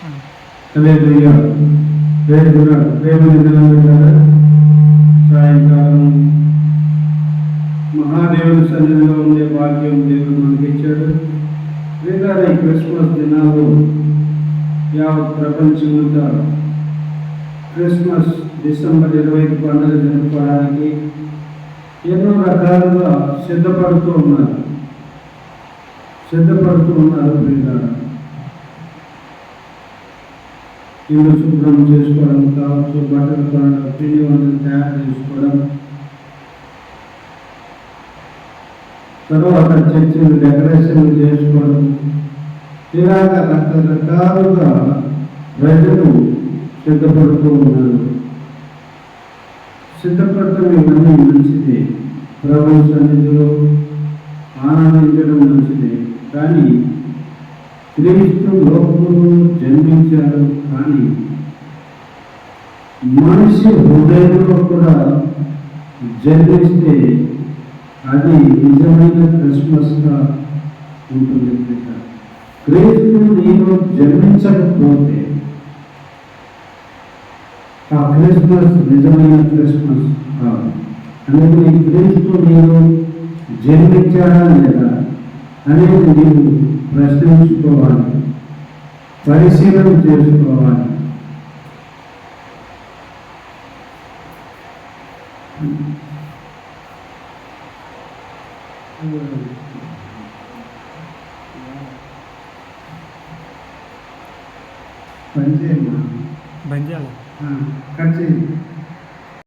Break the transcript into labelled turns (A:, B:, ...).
A: హల్లెలూయా. దేవుని దినమున సాయంకాలం మహాదేవుని సన్నిధిలో ఉండే భాగ్యం దేవుడు మనకి ఇచ్చాడు. వీళ్ళ ఈ క్రిస్మస్ దినాలు యావత్ ప్రపంచమంతా క్రిస్మస్ డిసెంబర్ 20 పండుగ జరుపుకోవడానికి ఎన్నో రకాలుగా సిద్ధపడుతూ ఉన్నారు. వీళ్ళ ఇల్లు శుభ్రం చేసుకోవడం కావచ్చు, బట్టలు కొనడం, పిండి వంటలు తయారు చేసుకోవడం, తర్వాత చర్చిలు డెకరేషన్లు చేసుకోవడం, ఇలాగ రకరకాలుగా ప్రజలు సిద్ధపడుతూ ఉన్నారు. సిద్ధపడటం ఇవన్నీ మంచిదే, ప్రభు సన్నిధిలో ఆనందించడం మంచిదే. కానీ క్రీస్తు లోకంలో జన్మించారు, కానీ మనిషి హృదయంలో కూడా జన్మిస్తే అది నిజమైన క్రిస్మస్గా ఉంటుంది. క్రీస్తు నీలో జన్మించకపోతే ఆ క్రిస్మస్ నిజమైన క్రిస్మస్ కాదు. అందుకని క్రీస్తు నీలో జన్మించాడా లేదా అనేది నీవు ప్రశ్నించుకోవాలి, పరిశీలన చేసుకోవాలి.
B: బంజాల
A: కట్ చేయండి.